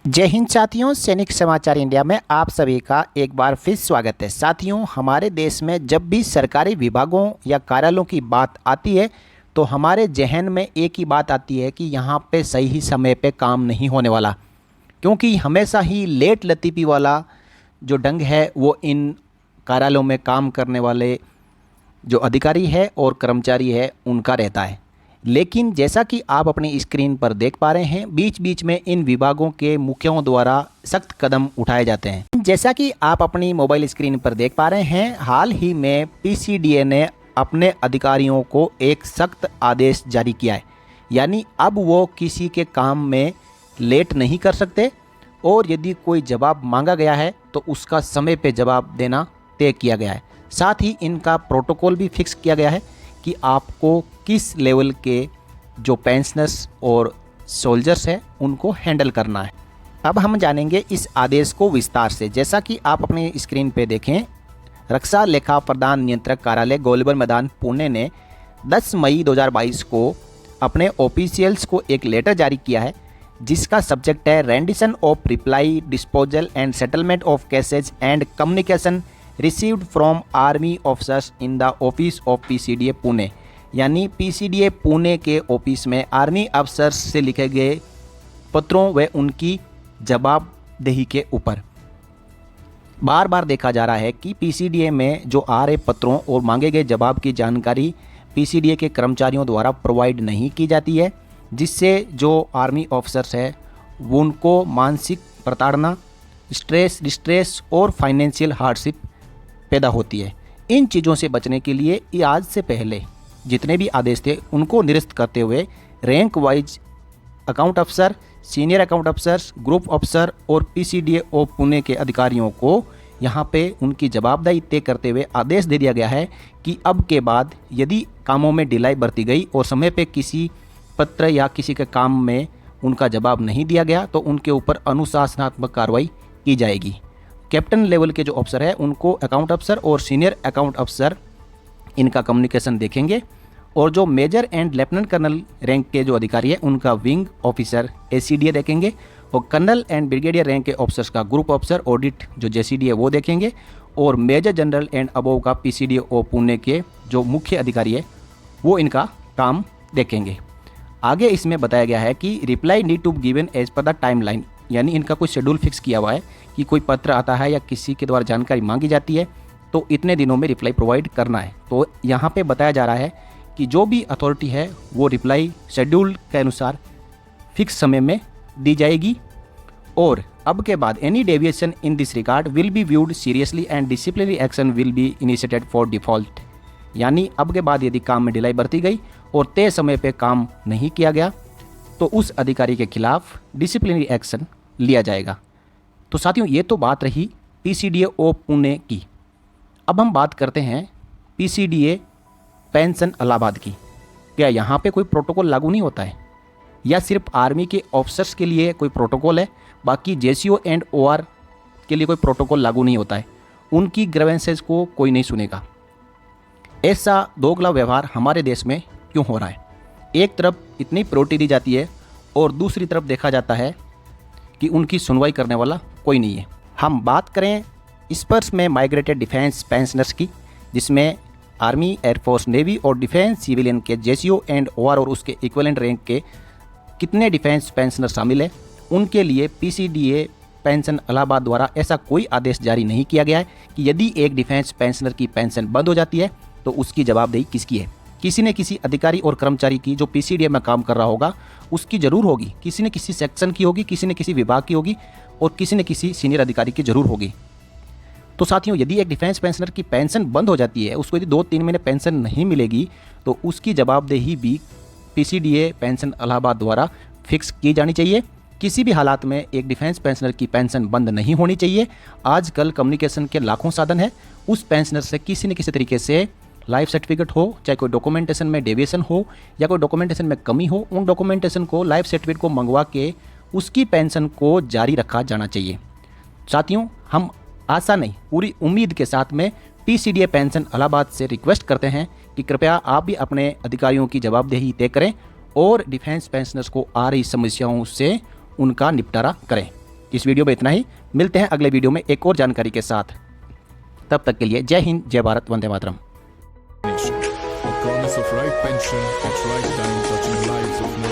जय हिंद साथियों, सैनिक समाचार इंडिया में आप सभी का एक बार फिर स्वागत है। साथियों, हमारे देश में जब भी सरकारी विभागों या कार्यालयों की बात आती है तो हमारे जहन में एक ही बात आती है कि यहाँ पे सही समय पे काम नहीं होने वाला, क्योंकि हमेशा ही लेट लतीफ़ी वाला जो ढंग है वो इन कार्यालयों में काम करने वाले जो अधिकारी है और कर्मचारी है उनका रहता है। लेकिन जैसा कि आप अपनी स्क्रीन पर देख पा रहे हैं, बीच बीच में इन विभागों के मुखियों द्वारा सख्त कदम उठाए जाते हैं। जैसा कि आप अपनी मोबाइल स्क्रीन पर देख पा रहे हैं, हाल ही में पीसीडीए ने अपने अधिकारियों को एक सख्त आदेश जारी किया है। यानी अब वो किसी के काम में लेट नहीं कर सकते और यदि कोई जवाब मांगा गया है तो उसका समय पे जवाब देना तय किया गया है। साथ ही इनका प्रोटोकॉल भी फिक्स किया गया है कि आपको किस लेवल के जो पेंशनर्स और सोल्जर्स हैं उनको हैंडल करना है। अब हम जानेंगे इस आदेश को विस्तार से। जैसा कि आप अपनी स्क्रीन पे देखें, रक्षा लेखा प्रदान नियंत्रक कार्यालय गोलबर मैदान पुणे ने 10 मई 2022 को अपने ऑफिशियल्स को एक लेटर जारी किया है, जिसका सब्जेक्ट है rendition of reply disposal and settlement of cases and communication received from army officers in the office of PCDA Pune. यानी पीसीडीए पुणे के ऑफिस में आर्मी अफसर्स से लिखे गए पत्रों व उनकी जवाबदेही के ऊपर बार बार देखा जा रहा है कि पीसीडीए में जो आ रहे पत्रों और मांगे गए जवाब की जानकारी पीसीडीए के कर्मचारियों द्वारा प्रोवाइड नहीं की जाती है, जिससे जो आर्मी ऑफिसर्स है उनको मानसिक प्रताड़ना, स्ट्रेस, डिस्ट्रेस और फाइनेंशियल हार्डशिप पैदा होती है। इन चीज़ों से बचने के लिए आज से पहले जितने भी आदेश थे उनको निरस्त करते हुए रैंक वाइज अकाउंट अफसर, सीनियर अकाउंट अफसर्स, ग्रुप अफसर और पीसीडीए ऑफ पुणे के अधिकारियों को यहाँ पे उनकी जवाबदेही तय करते हुए आदेश दे दिया गया है कि अब के बाद यदि कामों में ढिलाई बरती गई और समय पे किसी पत्र या किसी के काम में उनका जवाब नहीं दिया गया तो उनके ऊपर अनुशासनात्मक कार्रवाई की जाएगी। कैप्टन लेवल के जो अफसर है उनको अकाउंट अफसर और सीनियर अकाउंट अफसर इनका कम्युनिकेशन देखेंगे, और जो major and lieutenant colonel rank के जो अधिकारी है उनका विंग ऑफिसर एसीडीए देखेंगे, और कर्नल एंड ब्रिगेडियर रैंक के ऑफिसर्स का ग्रुप ऑफिसर ऑडिट जो जेसीडीए वो देखेंगे, और मेजर जनरल एंड अबोव का पीसीडीए ओ पुणे के जो मुख्य अधिकारी है वो इनका काम देखेंगे। आगे इसमें बताया गया है कि reply need to given as per the time line. यानी इनका कोई शेड्यूल फिक्स किया हुआ है कि कोई पत्र आता है या किसी के द्वारा जानकारी मांगी जाती है तो इतने दिनों में रिप्लाई प्रोवाइड करना है। तो यहाँ पे बताया जा रहा है कि जो भी अथॉरिटी है वो रिप्लाई शेड्यूल के अनुसार फिक्स समय में दी जाएगी, और अब के बाद any deviation in this regard will be viewed seriously and disciplinary action will be initiated for default. यानी अब के बाद यदि काम में ढिलाई बरती गई और तय समय पे काम नहीं किया गया तो उस अधिकारी के खिलाफ डिसिप्लिनरी एक्शन लिया जाएगा। तो साथियों, ये तो बात रही पीसीडीए ओ पुणे की। अब हम बात करते हैं पीसीडीए पेंशन इलाहाबाद की। क्या यहाँ पे कोई प्रोटोकॉल लागू नहीं होता है, या सिर्फ आर्मी के ऑफिसर्स के लिए कोई प्रोटोकॉल है, बाकी जेसीओ एंड ओआर के लिए कोई प्रोटोकॉल लागू नहीं होता है? उनकी ग्रीवेंसेस को कोई नहीं सुनेगा। ऐसा दोगला व्यवहार हमारे देश में क्यों हो रहा है? एक तरफ इतनी प्रायोरिटी दी जाती है और दूसरी तरफ देखा जाता है कि उनकी सुनवाई करने वाला कोई नहीं है। हम बात करें स्पर्स में माइग्रेटेड डिफेंस पेंशनर्स की, जिसमें आर्मी, एयरफोर्स, नेवी और डिफेंस सिविलियन के जेसीओ एंड ओआर और उसके इक्विवेलेंट रैंक के कितने डिफेंस पेंशनर शामिल है, उनके लिए पीसीडीए पेंशन इलाहाबाद द्वारा ऐसा कोई आदेश जारी नहीं किया गया है कि यदि एक डिफेंस पेंशनर की पेंशन बंद हो जाती है तो उसकी जवाबदेही किसकी है। किसी न किसी अधिकारी और कर्मचारी की जो पीसीडीए में काम कर रहा होगा उसकी जरूर होगी, किसी न किसी सेक्शन की होगी, किसी न किसी विभाग की होगी और किसी न किसी सीनियर अधिकारी की जरूर होगी। तो साथियों, यदि एक डिफेंस पेंशनर की पेंशन बंद हो जाती है, उसको यदि 2-3 महीने पेंशन नहीं मिलेगी तो उसकी जवाबदेही भी पीसीडीए पेंशन इलाहाबाद द्वारा फिक्स की जानी चाहिए। किसी भी हालात में एक डिफेंस पेंशनर की पेंशन बंद नहीं होनी चाहिए। आजकल कम्युनिकेशन के लाखों साधन है, उस पेंशनर से किसी न किसी तरीके से लाइफ सर्टिफिकेट हो, चाहे कोई डॉक्यूमेंटेशन में डेविएशन हो या कोई डॉक्यूमेंटेशन में कमी हो, उन डॉक्यूमेंटेशन को, लाइफ सर्टिफिकेट को मंगवा के उसकी पेंशन को जारी रखा जाना चाहिए। साथियों, हम आशा नहीं पूरी उम्मीद के साथ में पीसीडीए पेंशन इलाहाबाद से रिक्वेस्ट करते हैं कि कृपया आप भी अपने अधिकारियों की जवाबदेही तय करें और डिफेंस पेंशनर्स को आ रही समस्याओं से उनका निपटारा करें। इस वीडियो में इतना ही। मिलते हैं अगले वीडियो में एक और जानकारी के साथ। तब तक के लिए जय हिंद, जय Bharat, Vande Mataram. A promise of right pension at right time, touching lives of